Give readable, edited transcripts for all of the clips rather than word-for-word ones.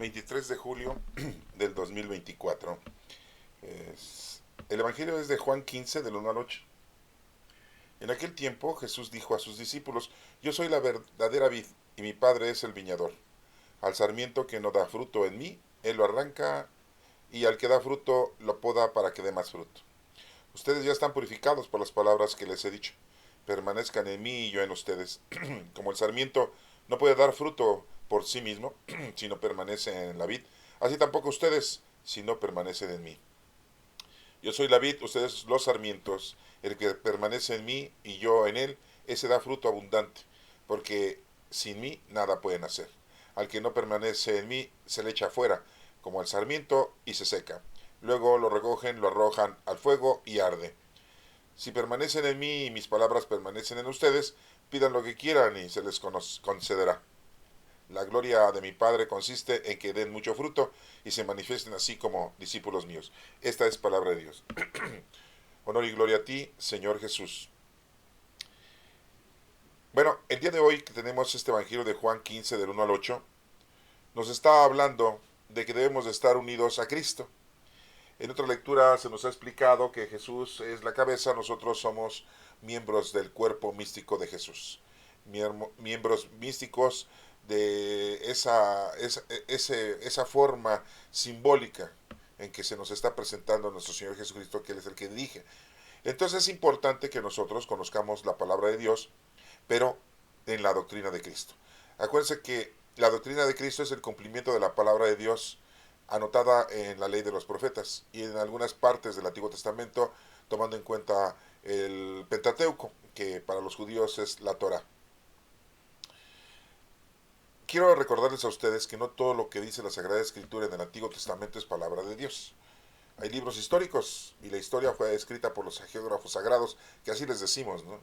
23 de julio del 2024. El Evangelio es de Juan 15, del 1 al 8. En aquel tiempo Jesús dijo a sus discípulos: Yo soy la verdadera vid, y mi Padre es el viñador. Al sarmiento que no da fruto en mí, Él lo arranca, y al que da fruto lo poda para que dé más fruto. Ustedes ya están purificados por las palabras que les he dicho. Permanezcan en mí y yo en ustedes. Como el sarmiento no puede dar fruto por sí mismo, si no permanece en la vid, así tampoco ustedes, si no permanecen en mí. Yo soy la vid, ustedes los sarmientos. El que permanece en mí y yo en él, ese da fruto abundante, porque sin mí nada pueden hacer. Al que no permanece en mí, se le echa afuera, como el sarmiento, y se seca. Luego lo recogen, lo arrojan al fuego y arde. Si permanecen en mí y mis palabras permanecen en ustedes, pidan lo que quieran y se les concederá. La gloria de mi Padre consiste en que den mucho fruto y se manifiesten así como discípulos míos. Esta es palabra de Dios. Honor y gloria a ti, Señor Jesús. Bueno, el día de hoy que tenemos este Evangelio de Juan 15 del 1 al 8, nos está hablando de que debemos de estar unidos a Cristo. En otra lectura se nos ha explicado que Jesús es la cabeza, nosotros somos miembros del cuerpo místico de Jesús. Miembros místicos de esa forma simbólica en que se nos está presentando a nuestro Señor Jesucristo, que Él es el que dirige. Entonces es importante que nosotros conozcamos la palabra de Dios, pero en la doctrina de Cristo. Acuérdense que la doctrina de Cristo es el cumplimiento de la palabra de Dios anotada en la ley de los profetas y en algunas partes del Antiguo Testamento, tomando en cuenta el Pentateuco, que para los judíos es la Torah. Quiero recordarles a ustedes que no todo lo que dice la Sagrada Escritura en el Antiguo Testamento es palabra de Dios. Hay libros históricos y la historia fue escrita por los geógrafos sagrados, que así les decimos, ¿no?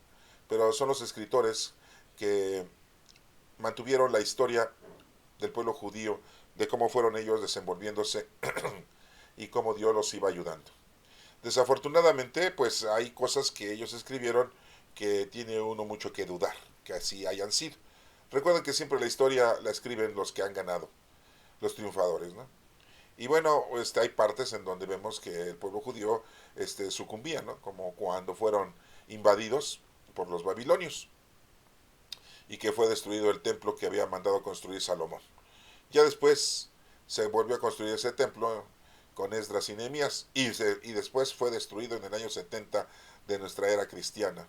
Pero son los escritores que mantuvieron la historia del pueblo judío, de cómo fueron ellos desenvolviéndose y cómo Dios los iba ayudando. Desafortunadamente, pues hay cosas que ellos escribieron que tiene uno mucho que dudar, que así hayan sido. Recuerden que siempre la historia la escriben los que han ganado, los triunfadores, ¿no? Y bueno, hay partes en donde vemos que el pueblo judío sucumbía, ¿no? Como cuando fueron invadidos por los babilonios y que fue destruido el templo que había mandado construir Salomón. Ya después se volvió a construir ese templo con Esdras y Nehemías y después fue destruido en el año 70 de nuestra era cristiana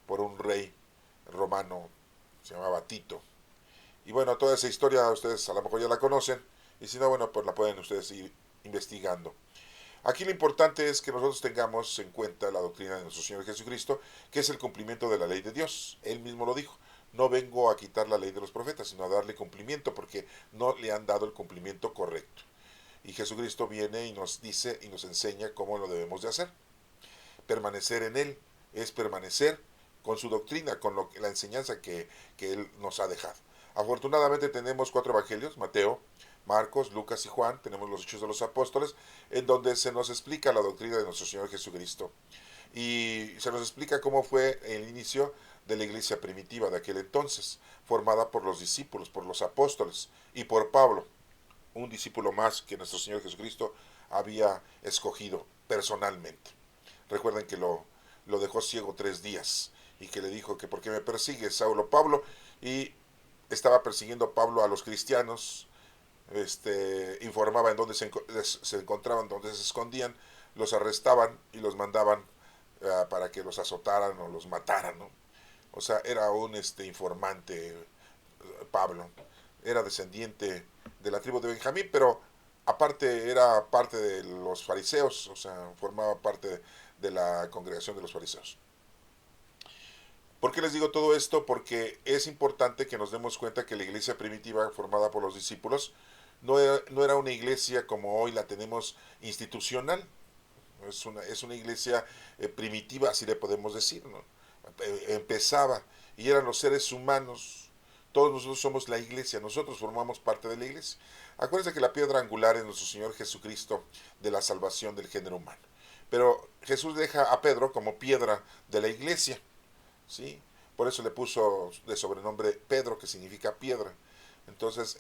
por un rey romano, se llamaba Tito. Y bueno, toda esa historia ustedes a lo mejor ya la conocen, y si no, bueno, pues la pueden ustedes ir investigando. Aquí lo importante es que nosotros tengamos en cuenta la doctrina de nuestro Señor Jesucristo, que es el cumplimiento de la ley de Dios. Él mismo lo dijo: no vengo a quitar la ley de los profetas, sino a darle cumplimiento, porque no le han dado el cumplimiento correcto. Y Jesucristo viene y nos dice y nos enseña cómo lo debemos de hacer. Permanecer en Él es permanecer con su doctrina, con la enseñanza que Él nos ha dejado. Afortunadamente tenemos 4 evangelios: Mateo, Marcos, Lucas y Juan. Tenemos los Hechos de los Apóstoles, en donde se nos explica la doctrina de nuestro Señor Jesucristo. Y se nos explica cómo fue el inicio de la iglesia primitiva de aquel entonces, formada por los discípulos, por los apóstoles y por Pablo, un discípulo más que nuestro Señor Jesucristo había escogido personalmente. Recuerden que lo dejó ciego 3 días y que le dijo que: ¿por qué me persigues, Saulo Pablo? Y estaba persiguiendo Pablo a los cristianos, informaba en dónde se encontraban, dónde se escondían, los arrestaban y los mandaban para que los azotaran o los mataran, ¿no? O sea, era un informante. Pablo era descendiente de la tribu de Benjamín, pero aparte era parte de los fariseos, o sea, formaba parte de la congregación de los fariseos. ¿Por qué les digo todo esto? Porque es importante que nos demos cuenta que la iglesia primitiva formada por los discípulos no era una iglesia como hoy la tenemos institucional. Es una iglesia primitiva, así le podemos decir, ¿no? Empezaba y eran los seres humanos. Todos nosotros somos la iglesia, nosotros formamos parte de la iglesia. Acuérdense que la piedra angular es nuestro Señor Jesucristo, de la salvación del género humano. Pero Jesús deja a Pedro como piedra de la iglesia, ¿sí? Por eso le puso de sobrenombre Pedro, que significa piedra, Entonces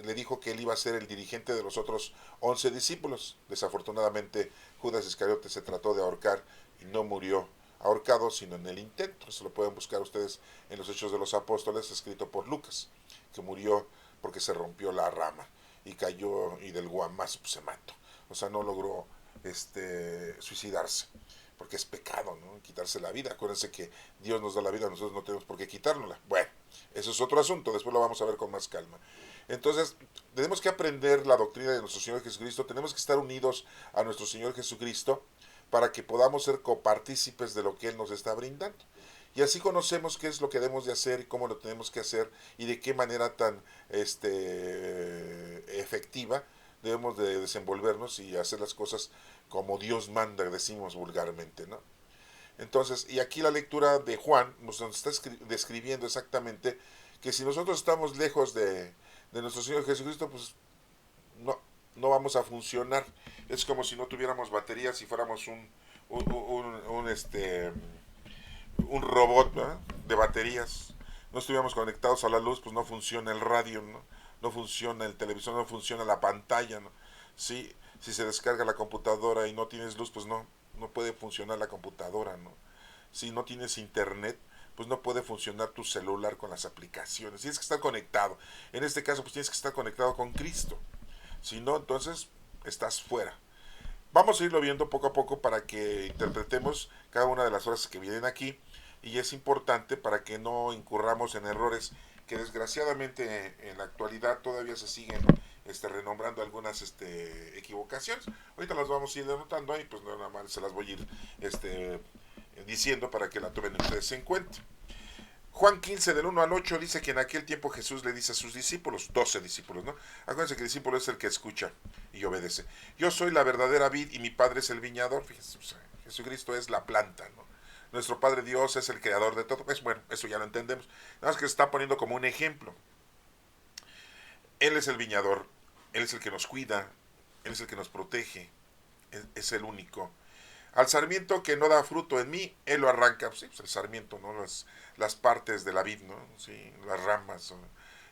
le dijo que él iba a ser el dirigente de los otros 11 discípulos. Desafortunadamente Judas Iscariote se trató de ahorcar y no murió ahorcado, sino en el intento. Eso lo pueden buscar ustedes en los Hechos de los Apóstoles, escrito por Lucas, que murió porque se rompió la rama y cayó y del guamazo pues, se mató. O sea, no logró suicidarse, porque es pecado, ¿no? Quitarse la vida. Acuérdense que Dios nos da la vida, nosotros no tenemos por qué quitárnosla. Bueno, eso es otro asunto, después lo vamos a ver con más calma. Entonces, tenemos que aprender la doctrina de nuestro Señor Jesucristo, tenemos que estar unidos a nuestro Señor Jesucristo para que podamos ser copartícipes de lo que Él nos está brindando. Y así conocemos qué es lo que debemos de hacer y cómo lo tenemos que hacer y de qué manera tan efectiva debemos de desenvolvernos y hacer las cosas como Dios manda, decimos vulgarmente, ¿no? Entonces, y aquí la lectura de Juan nos está describiendo exactamente que si nosotros estamos lejos de nuestro Señor Jesucristo, pues no, no vamos a funcionar. Es como si no tuviéramos baterías y fuéramos un robot, ¿no? De baterías. No estuviéramos conectados a la luz, pues no funciona el radio, ¿no? No funciona el televisor, no funciona la pantalla, ¿no? Sí, si se descarga la computadora y no tienes luz, pues no puede funcionar la computadora, ¿no? Si no tienes internet, pues no puede funcionar tu celular con las aplicaciones. Tienes que estar conectado. En este caso, pues tienes que estar conectado con Cristo. Si no, entonces estás fuera. Vamos a irlo viendo poco a poco para que interpretemos cada una de las frases que vienen aquí y es importante para que no incurramos en errores que desgraciadamente en la actualidad todavía se siguen renombrando algunas equivocaciones. Ahorita las vamos a ir anotando ahí, pues nada más se las voy a ir diciendo para que la tomen ustedes en cuenta. Juan 15 del 1 al 8 dice que en aquel tiempo Jesús le dice a sus discípulos, 12 discípulos, ¿no? Acuérdense que el discípulo es el que escucha y obedece. Yo soy la verdadera vid y mi Padre es el viñador. Fíjense, o sea, Jesucristo es la planta, ¿no? Nuestro Padre Dios es el creador de todo. Pues bueno, eso ya lo entendemos. Nada más que se está poniendo como un ejemplo. Él es el viñador, Él es el que nos cuida, Él es el que nos protege, es el único. Al sarmiento que no da fruto en mí, Él lo arranca. Pues sí, pues el sarmiento, ¿no? Las partes de la vid, ¿no? Sí, las ramas,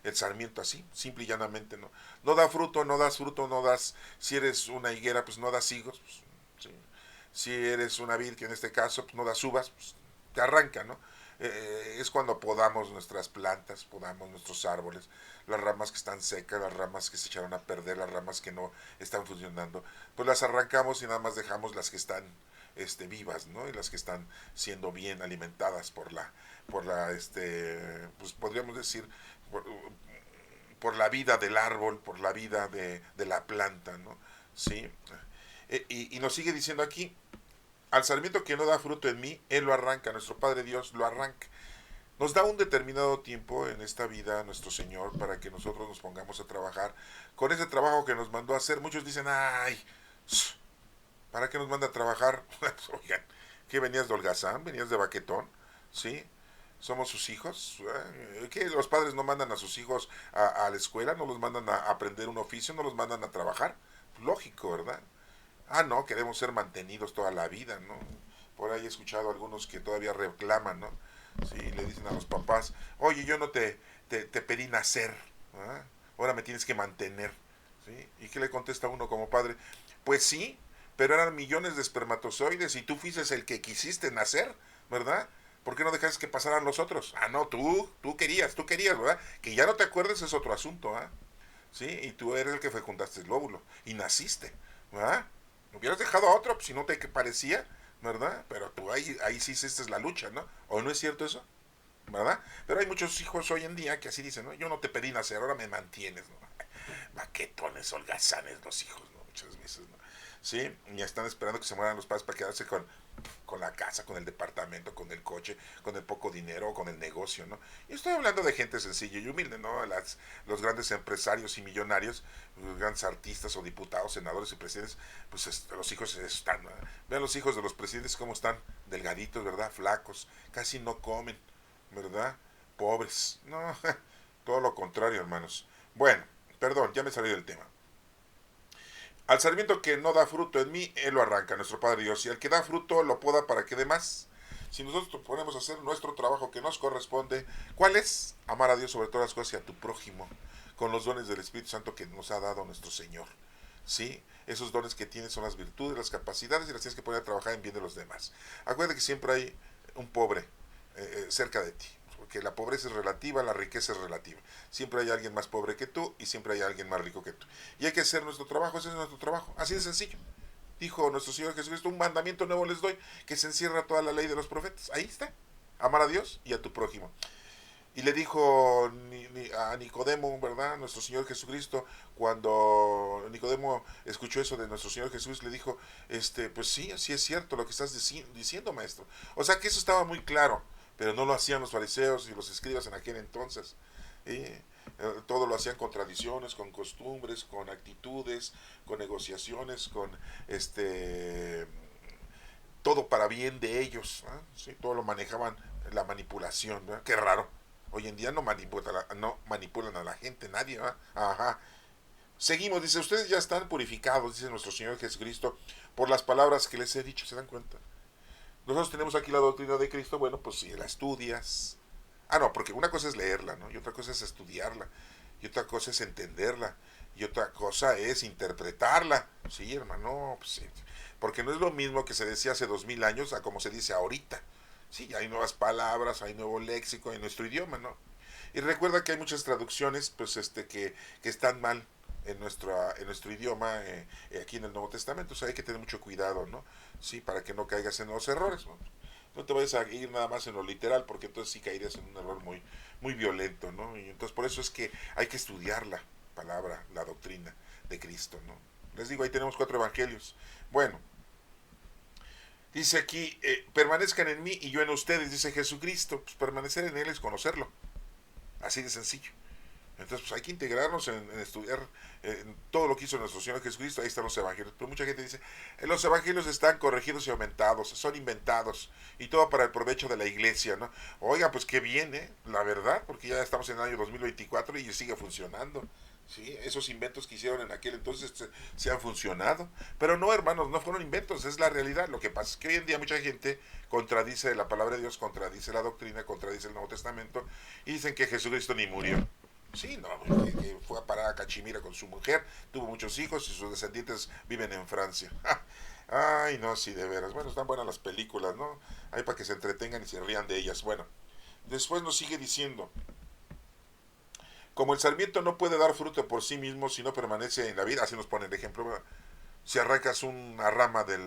el sarmiento así, simple y llanamente, ¿no? No da fruto, no das fruto, no das, si eres una higuera, pues no das higos, pues, sí. Si eres una vid, que en este caso, pues no das uvas, pues te arranca, ¿no? Es cuando podamos nuestras plantas, podamos nuestros árboles, las ramas que están secas, las ramas que se echaron a perder, las ramas que no están funcionando, pues las arrancamos y nada más dejamos las que están vivas, ¿no? Y las que están siendo bien alimentadas pues podríamos decir, por la vida del árbol, por la vida de la planta, ¿no? ¿Sí? Y nos sigue diciendo aquí, al sarmiento que no da fruto en mí, Él lo arranca, nuestro Padre Dios lo arranca. Nos da un determinado tiempo en esta vida nuestro Señor para que nosotros nos pongamos a trabajar con ese trabajo que nos mandó a hacer. Muchos dicen, ay, ¿para qué nos manda a trabajar? Oigan, ¿qué venías de holgazán? ¿Venías de baquetón? ¿Sí? ¿Somos sus hijos? ¿Qué? ¿Los padres no mandan a sus hijos a la escuela? ¿No los mandan a aprender un oficio? ¿No los mandan a trabajar? Lógico, ¿verdad? Ah, no, queremos ser mantenidos toda la vida, ¿no? Por ahí he escuchado a algunos que todavía reclaman, ¿no? Sí, le dicen a los papás, oye, yo no te pedí nacer, ¿verdad? Ahora me tienes que mantener, ¿sí? ¿Y qué le contesta uno como padre? Pues sí, pero eran millones de espermatozoides y tú fuiste el que quisiste nacer, ¿verdad? ¿Por qué no dejaste que pasaran los otros? Ah, no, tú querías, ¿verdad? Que ya no te acuerdes es otro asunto, ¿ah? ¿Sí? Y tú eres el que fecundaste el óvulo y naciste, ¿verdad? Hubieras dejado a otro pues, si no te parecía, ¿verdad? Pero tú ahí sí hiciste la lucha, ¿no? ¿O no es cierto eso? ¿Verdad? Pero hay muchos hijos hoy en día que así dicen, ¿no? Yo no te pedí nacer, ahora me mantienes, ¿no? Maquetones, holgazanes los hijos, ¿no? Muchas veces, ¿no? Sí, y están esperando que se mueran los padres para quedarse con la casa, con el departamento, con el coche, con el poco dinero, con el negocio, ¿no? Y estoy hablando de gente sencilla y humilde, ¿no? Los grandes empresarios y millonarios, los grandes artistas o diputados, senadores y presidentes, pues los hijos están, ¿no? Vean los hijos de los presidentes cómo están, delgaditos, ¿verdad? Flacos, casi no comen, ¿verdad? Pobres, no, todo lo contrario, hermanos. Bueno, perdón, ya me salí del tema. Al sarmiento que no da fruto en mí, Él lo arranca, nuestro Padre Dios. Y al que da fruto lo poda para que dé más. Si nosotros ponemos a hacer nuestro trabajo que nos corresponde, ¿cuál es? Amar a Dios sobre todas las cosas y a tu prójimo, con los dones del Espíritu Santo que nos ha dado nuestro Señor. ¿Sí? Esos dones que tienes son las virtudes, las capacidades y las tienes que poner a trabajar en bien de los demás. Acuérdate que siempre hay un pobre cerca de ti, porque la pobreza es relativa, la riqueza es relativa. Siempre hay alguien más pobre que tú y siempre hay alguien más rico que tú. Y hay que hacer nuestro trabajo, ese es nuestro trabajo, así de sencillo. Dijo nuestro Señor Jesucristo, un mandamiento nuevo les doy, que se encierra toda la ley de los profetas. Ahí está, amar a Dios y a tu prójimo. Y le dijo a Nicodemo, ¿verdad? Nuestro Señor Jesucristo, cuando Nicodemo escuchó eso de nuestro Señor Jesús, le dijo, pues sí, sí es cierto lo que estás diciendo, maestro. O sea que eso estaba muy claro, pero no lo hacían los fariseos y los escribas en aquel entonces. Todo lo hacían con tradiciones, con costumbres, con actitudes, con negociaciones, con todo para bien de ellos, ¿eh? Sí, todo lo manejaban la manipulación, ¿verdad? Qué raro. Hoy en día no manipulan a la gente, nadie, ¿verdad? Ajá. Seguimos, dice, ustedes ya están purificados, dice nuestro Señor Jesucristo, por las palabras que les he dicho, ¿se dan cuenta? Nosotros tenemos aquí la doctrina de Cristo, bueno, pues si la estudias. Ah, no, porque una cosa es leerla, ¿no? Y otra cosa es estudiarla, y otra cosa es entenderla, y otra cosa es interpretarla. Sí, hermano, pues sí. Porque no es lo mismo que se decía hace 2000 años a como se dice ahorita. Sí, hay nuevas palabras, hay nuevo léxico en nuestro idioma, ¿no? Y recuerda que hay muchas traducciones, pues, que están mal en nuestro idioma, aquí en el Nuevo Testamento. O sea, hay que tener mucho cuidado, ¿no? Sí, para que no caigas en los errores, ¿no? No te vayas a ir nada más en lo literal, porque entonces sí caerías en un error muy, muy violento, ¿no? Y entonces por eso es que hay que estudiar la palabra, la doctrina de Cristo, ¿no? Les digo, ahí tenemos 4 evangelios. Bueno, dice aquí, permanezcan en mí y yo en ustedes, dice Jesucristo. Pues permanecer en Él es conocerlo. Así de sencillo. Entonces, pues hay que integrarnos en estudiar en todo lo que hizo nuestro Señor Jesucristo. Ahí están los evangelios. Pero mucha gente dice, los evangelios están corregidos y aumentados, son inventados, y todo para el provecho de la iglesia, ¿no? Oiga, pues qué bien, ¿eh? La verdad, porque ya estamos en el año 2024 y sigue funcionando. Sí, esos inventos que hicieron en aquel entonces se han funcionado. Pero no, hermanos, no fueron inventos, es la realidad. Lo que pasa es que hoy en día mucha gente contradice la palabra de Dios, contradice la doctrina, contradice el Nuevo Testamento, y dicen que Jesucristo ni murió. Sí, no, que fue a parar a Cachemira con su mujer, tuvo muchos hijos y sus descendientes viven en Francia. Ay, no, sí, de veras. Bueno, están buenas las películas, ¿no? Hay para que se entretengan y se rían de ellas. Bueno, después nos sigue diciendo, como el sarmiento no puede dar fruto por sí mismo si no permanece en la vid, así nos pone el ejemplo, ¿verdad? Si arrancas una rama de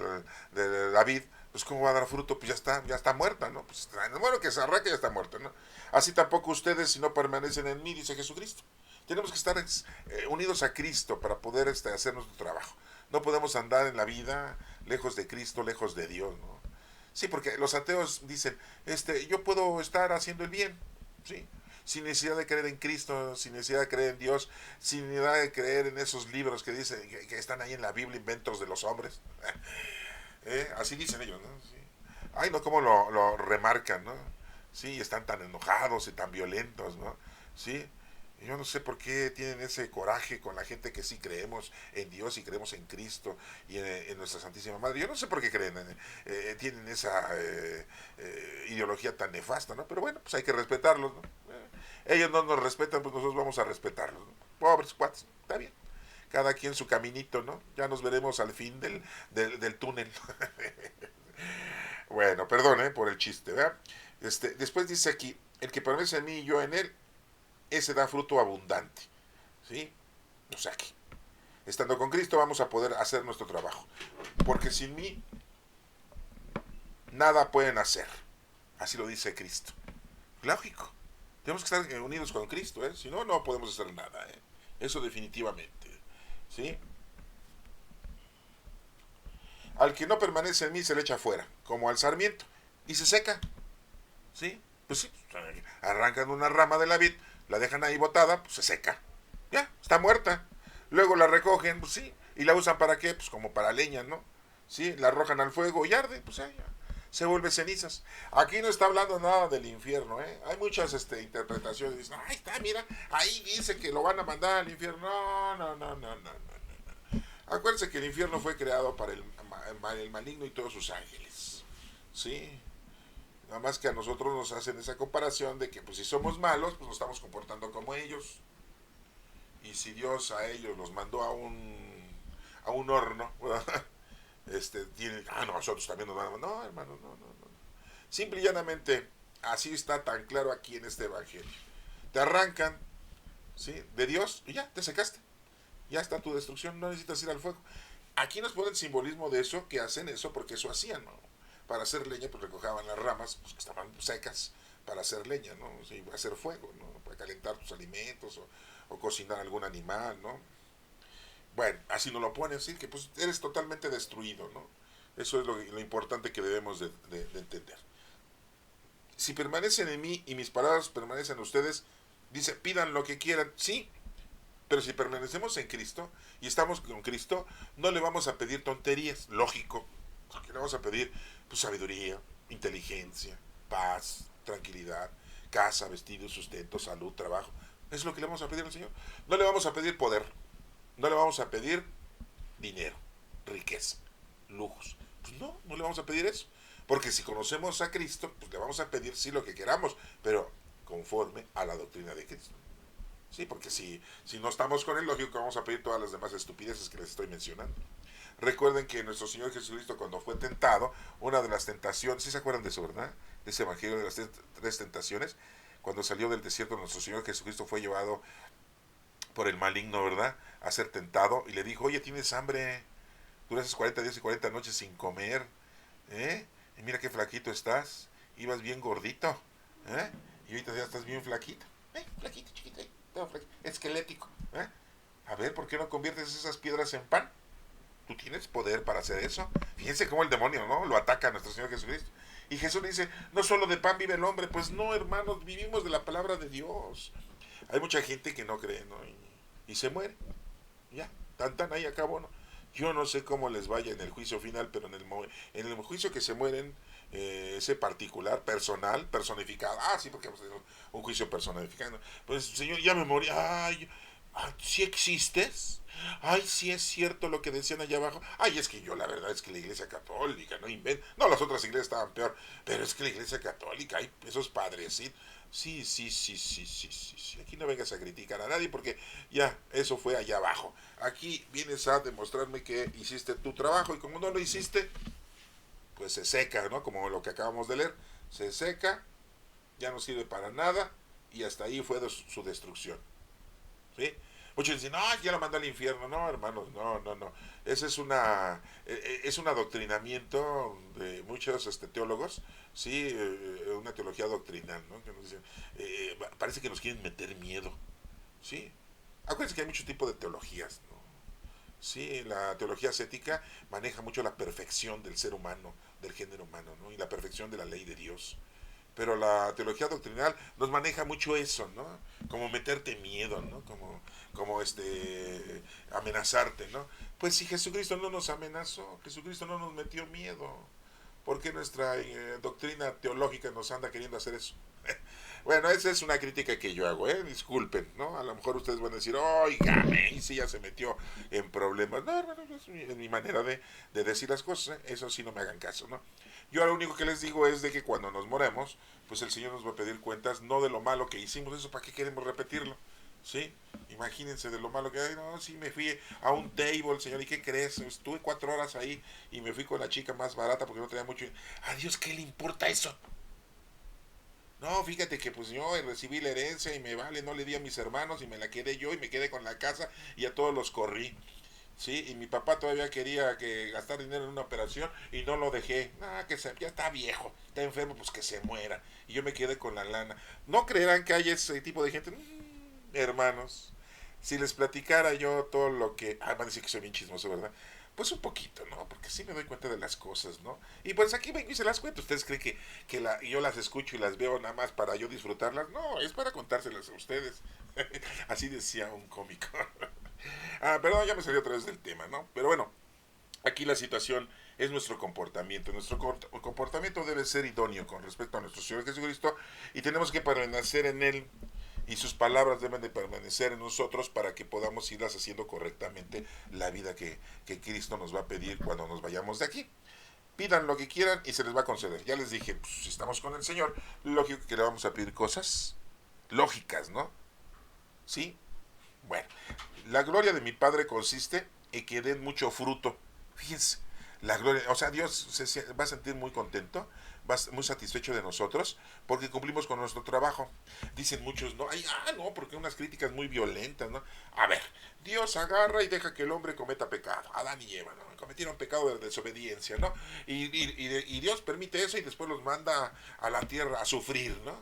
la vid, pues cómo va a dar fruto, pues ya está muerta, ¿no? Pues bueno, que se arranque ya está muerta, ¿no? Así tampoco ustedes si no permanecen en mí, dice Jesucristo. Tenemos que estar unidos a Cristo para poder hacer nuestro trabajo. No podemos andar en la vida lejos de Cristo, lejos de Dios, ¿no? Sí, porque los ateos dicen, yo puedo estar haciendo el bien, ¿sí? Sin necesidad de creer en Cristo, sin necesidad de creer en Dios, sin necesidad de creer en esos libros que dicen que están ahí en la Biblia, inventos de los hombres. Así dicen ellos, ¿no? Sí. Ay, no, cómo lo remarcan, ¿no? Sí, están tan enojados y tan violentos, ¿no? Sí, yo no sé por qué tienen ese coraje con la gente que sí creemos en Dios y creemos en Cristo y en nuestra Santísima Madre. Yo no sé por qué tienen esa ideología tan nefasta, ¿no? Pero bueno, pues hay que respetarlos, ¿no? Ellos no nos respetan, pues nosotros vamos a respetarlos, ¿no? Pobres cuates, está bien. Cada quien su caminito, ¿no? Ya nos veremos al fin del túnel. Bueno, perdón, por el chiste, ¿verdad? Después dice aquí, el que permanece en mí y yo en él, ese da fruto abundante. ¿Sí? O sea que, estando con Cristo vamos a poder hacer nuestro trabajo. Porque sin mí, nada pueden hacer. Así lo dice Cristo. Lógico. Tenemos que estar unidos con Cristo, ¿eh? Si no, no podemos hacer nada, ¿eh? Eso definitivamente. ¿Sí? Al que no permanece en mí se le echa afuera, como al sarmiento, y se seca. ¿Sí? Pues sí, arrancan una rama de la vid, la dejan ahí botada, pues se seca. Ya, está muerta. Luego la recogen, pues sí, y la usan para qué, pues como para leña, ¿no? Sí, la arrojan al fuego y arde, pues ya, se vuelve cenizas. Aquí no está hablando nada del infierno, ¿eh? Hay muchas interpretaciones. Dicen, ahí está, mira, ahí dice que lo van a mandar al infierno. No, no, no, no, no, no. Acuérdense que el infierno fue creado para el maligno y todos sus ángeles. ¿Sí? Nada más que a nosotros nos hacen esa comparación de que pues si somos malos, pues nos estamos comportando como ellos. Y si Dios a ellos los mandó a un horno, no, nosotros también nos van a... No, hermano, no, no, no. Simple y llanamente, así está tan claro aquí en este evangelio. Te arrancan, ¿sí?, de Dios y ya, te secaste. Ya está tu destrucción, no necesitas ir al fuego. Aquí nos ponen el simbolismo de eso, que hacen eso porque eso hacían, ¿no? Para hacer leña, pues recojaban las ramas, pues, que estaban secas, para hacer leña, ¿no? Sí, hacer fuego, ¿no? Para calentar tus alimentos o cocinar algún animal, ¿no? Bueno, así nos lo ponen, así que pues eres totalmente destruido, ¿no? Eso es lo importante que debemos de entender. Si permanecen en mí y mis palabras permanecen en ustedes, dice, pidan lo que quieran, sí, pero si permanecemos en Cristo y estamos con Cristo, no le vamos a pedir tonterías, lógico, porque le vamos a pedir pues, sabiduría, inteligencia, paz, tranquilidad, casa, vestido, sustento, salud, trabajo. Es lo que le vamos a pedir al Señor. No le vamos a pedir poder, no le vamos a pedir dinero, riqueza, lujos. Pues no, no le vamos a pedir eso. Porque si conocemos a Cristo, pues le vamos a pedir sí lo que queramos, pero conforme a la doctrina de Cristo. Sí, porque si no estamos con él, lógico que vamos a pedir todas las demás estupideces que les estoy mencionando. Recuerden que nuestro Señor Jesucristo, cuando fue tentado, una de las tentaciones, ¿sí se acuerdan de eso, verdad? De ese evangelio de las tres tentaciones, cuando salió del desierto, nuestro Señor Jesucristo fue llevado por el maligno, ¿verdad?, a ser tentado, y le dijo, oye, ¿tienes hambre? Duraste 40 días y 40 noches sin comer, ¿eh? Y mira qué flaquito estás, ibas bien gordito, ¿eh? Y ahorita ya estás bien flaquito, flaquito, chiquito, todo flaquito, esquelético, ¿eh? A ver, ¿por qué no conviertes esas piedras en pan? Tú tienes poder para hacer eso. Fíjense cómo el demonio, ¿no?, lo ataca a nuestro Señor Jesucristo. Y Jesús le dice, no solo de pan vive el hombre. Pues no, hermanos, vivimos de la palabra de Dios. Hay mucha gente que no cree, ¿no? Y se muere. Ya, tan, ahí acabó, ¿no? Yo no sé cómo les vaya en el juicio final, pero en el juicio que se mueren, ese particular, personal, personificado. Ah, sí, porque un juicio personificado. Pues, Señor, ya me morí. Ay, ¿sí existes? Ay, sí es cierto lo que decían allá abajo. Ay, es que yo la verdad es que la iglesia católica, no inventa. No, las otras iglesias estaban peor, pero es que la iglesia católica, hay esos padres, ¿sí? Sí. Aquí no vengas a criticar a nadie porque ya, eso fue allá abajo. Aquí vienes a demostrarme que hiciste tu trabajo y como no lo hiciste, pues se seca, ¿no? Como lo que acabamos de leer. Se seca, ya no sirve para nada y hasta ahí fue su destrucción. ¿Sí? Muchos dicen, no, ya lo mandó al infierno. No, hermanos, no. Ese es un adoctrinamiento de muchos teólogos, sí, una teología doctrinal, ¿no? Que nos dicen, parece que nos quieren meter miedo, ¿sí? Acuérdense que hay muchos tipos de teologías, ¿no? Sí, la teología ascética maneja mucho la perfección del ser humano, del género humano, ¿no? Y la perfección de la ley de Dios. Pero la teología doctrinal nos maneja mucho eso, ¿no? Como meterte miedo, ¿no? Como amenazarte, ¿no? Pues si Jesucristo no nos amenazó, Jesucristo no nos metió miedo, ¿por qué nuestra doctrina teológica nos anda queriendo hacer eso? Bueno, esa es una crítica que yo hago, disculpen, ¿no? A lo mejor ustedes van a decir, oiga, y si ya se metió en problemas. No, hermano, es mi manera de decir las cosas, eso sí no me hagan caso, ¿no? Yo lo único que les digo es de que cuando nos moremos, pues el Señor nos va a pedir cuentas, no de lo malo que hicimos, eso para qué queremos repetirlo, ¿sí? Imagínense de lo malo que hay, no, sí me fui a un table, Señor, ¿y qué crees? Estuve 4 horas ahí y me fui con la chica más barata porque no tenía mucho. ¿A Dios qué le importa eso? No, fíjate que pues yo recibí la herencia y me vale, no le di a mis hermanos y me la quedé yo y me quedé con la casa y a todos los corrí. Sí, y mi papá todavía quería que gastar dinero en una operación y no lo dejé. Ah, ya está viejo, está enfermo, pues que se muera. Y yo me quedé con la lana. ¿No creerán que hay ese tipo de gente? Hermanos, si les platicara yo todo lo que... Ah, van a decir que soy bien chismoso, ¿verdad? Pues un poquito, ¿no? Porque sí me doy cuenta de las cosas, ¿no? Y pues aquí vengo y se las cuento. ¿Ustedes creen que yo las escucho y las veo nada más para yo disfrutarlas? No, es para contárselas a ustedes. Así decía un cómico. Perdón, ya me salió otra vez del tema, ¿no? Pero bueno, aquí la situación es nuestro comportamiento. Nuestro comportamiento debe ser idóneo con respecto a nuestro Señor Jesucristo y tenemos que permanecer en Él y sus palabras deben de permanecer en nosotros para que podamos irlas haciendo correctamente la vida que Cristo nos va a pedir cuando nos vayamos de aquí. pidan lo que quieran y se les va a conceder. Ya les dije, pues, si estamos con el Señor, lógico que le vamos a pedir cosas lógicas, ¿no? ¿Sí? Bueno, la gloria de mi Padre consiste en que den mucho fruto. Fíjense, la gloria, o sea, Dios va a sentir muy contento, muy satisfecho de nosotros, porque cumplimos con nuestro trabajo. Dicen muchos, no, ay, no, porque unas críticas muy violentas, ¿no? A ver, Dios agarra y deja que el hombre cometa pecado. Adán y Eva, ¿no? Cometieron pecado de desobediencia, ¿no? Y Dios permite eso y después los manda a la tierra a sufrir, ¿no?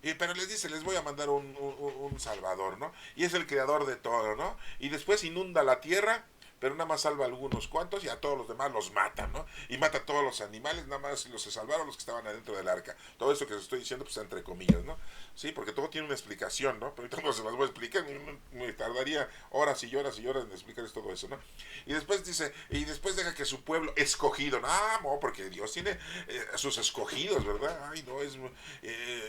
Pero les dice, les voy a mandar un salvador, ¿no? Y es el creador de todo, ¿no? Y después inunda la tierra, pero nada más salva a algunos cuantos y a todos los demás los mata, ¿no? Y mata a todos los animales, nada más los se salvaron los que estaban adentro del arca. Todo esto que les estoy diciendo, pues entre comillas, ¿no? Sí, porque todo tiene una explicación, ¿no? Pero ahorita no se las voy a explicar, me tardaría horas y horas y horas en explicarles todo eso, ¿no? Y después dice, y después deja que su pueblo escogido, no, porque Dios tiene sus escogidos, ¿verdad? Ay, no, es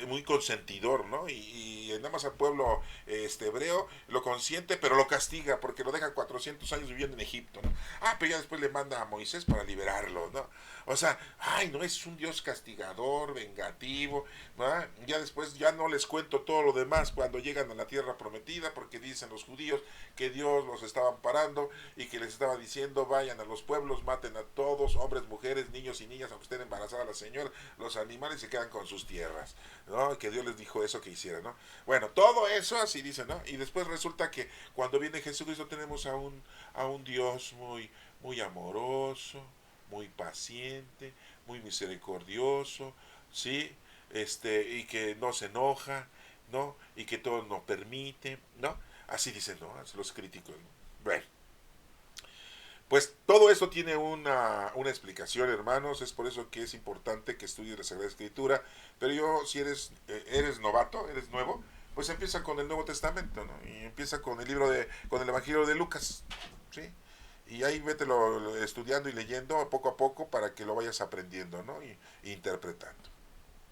muy consentidor, ¿no? Y nada más al pueblo hebreo lo consiente, pero lo castiga porque lo deja 400 años viviendo en Egipto, ¿no? Pero ya después le manda a Moisés para liberarlo, ¿no? O sea, ay, no, es un Dios castigador, vengativo, ¿no? Ya después ya no les cuento todo lo demás cuando llegan a la tierra prometida, porque dicen los judíos que Dios los estaba amparando y que les estaba diciendo, vayan a los pueblos, maten a todos, hombres, mujeres, niños y niñas, aunque estén embarazadas la señora, los animales se quedan con sus tierras, ¿no? Que Dios les dijo eso que hicieran, ¿no? Bueno, todo eso así dice, ¿no? Y después resulta que cuando viene Jesucristo tenemos a un Dios muy amoroso, muy paciente, muy misericordioso, ¿sí? Y que no se enoja, ¿no? Y que todo nos permite, ¿no? Así dicen, ¿no? Así los críticos, ¿no? Bueno, pues todo eso tiene una explicación, hermanos, es por eso que es importante que estudies la Sagrada Escritura, pero yo, si eres novato, eres nuevo, pues empieza con el Nuevo Testamento, ¿no? Y empieza con con el Evangelio de Lucas, ¿sí? Y ahí vételo estudiando y leyendo poco a poco para que lo vayas aprendiendo, ¿no? Y interpretando.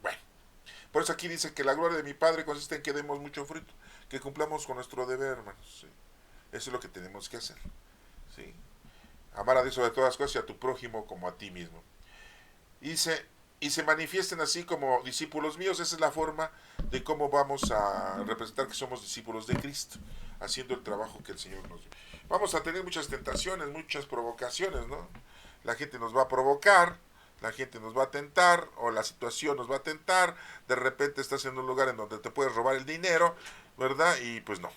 Bueno, por eso aquí dice que la gloria de mi Padre consiste en que demos mucho fruto, que cumplamos con nuestro deber, hermanos, ¿sí? Eso es lo que tenemos que hacer, ¿sí? Amar a Dios sobre todas las cosas y a tu prójimo como a ti mismo. Y se manifiesten así como discípulos míos. Esa es la forma de cómo vamos a representar que somos discípulos de Cristo, haciendo el trabajo que el Señor nos dio. Vamos a tener muchas tentaciones, muchas provocaciones, ¿no? La gente nos va a provocar, la gente nos va a tentar, o la situación nos va a tentar. De repente estás en un lugar en donde te puedes robar el dinero, ¿verdad? Y pues no.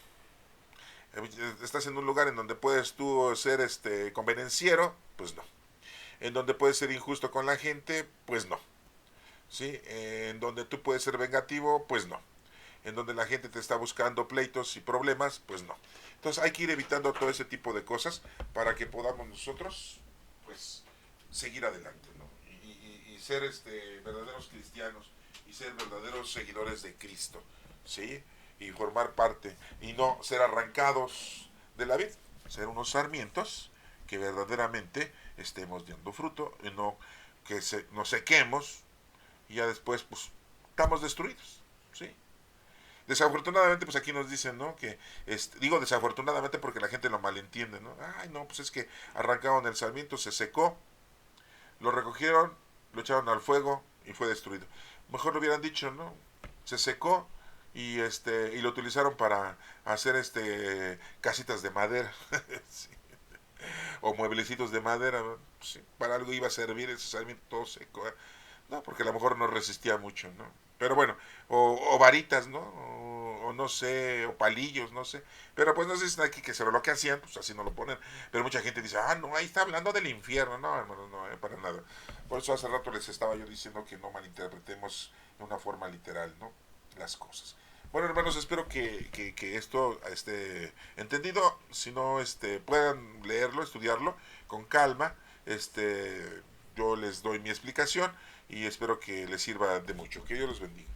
Estás en un lugar en donde puedes tú ser convenenciero, pues no. En donde puedes ser injusto con la gente, pues no. ¿Sí? En donde tú puedes ser vengativo, pues no. En donde la gente te está buscando pleitos y problemas, pues no. Entonces hay que ir evitando todo ese tipo de cosas para que podamos nosotros, pues, seguir adelante, ¿no? Y ser verdaderos cristianos y ser verdaderos seguidores de Cristo, ¿sí? Y formar parte y no ser arrancados de la vid, ser unos sarmientos que verdaderamente estemos dando fruto y no que nos sequemos y ya después pues estamos destruidos, ¿sí? Desafortunadamente, pues aquí nos dicen, ¿no? Que, digo desafortunadamente porque la gente lo malentiende, ¿no? Ay, no, pues es que arrancaron el sarmiento, se secó, lo recogieron, lo echaron al fuego y fue destruido. Mejor lo hubieran dicho, ¿no? Se secó y lo utilizaron para hacer casitas de madera. Sí. O mueblecitos de madera, ¿no? Sí, para algo iba a servir ese sarmiento todo seco, ¿eh? No, porque a lo mejor no resistía mucho, ¿no? Pero bueno, o varitas, ¿no? O no sé, o palillos, no sé. Pero pues nos dicen aquí que sobre lo que hacían, pues así no lo ponen. Pero mucha gente dice, no, ahí está hablando del infierno. No, hermano, no, para nada. Por eso hace rato les estaba yo diciendo que no malinterpretemos de una forma literal, ¿no? Las cosas. Bueno, hermanos, espero que esto esté entendido. Si no, puedan leerlo, estudiarlo con calma. Yo les doy mi explicación y espero que les sirva de mucho. Que Dios los bendiga.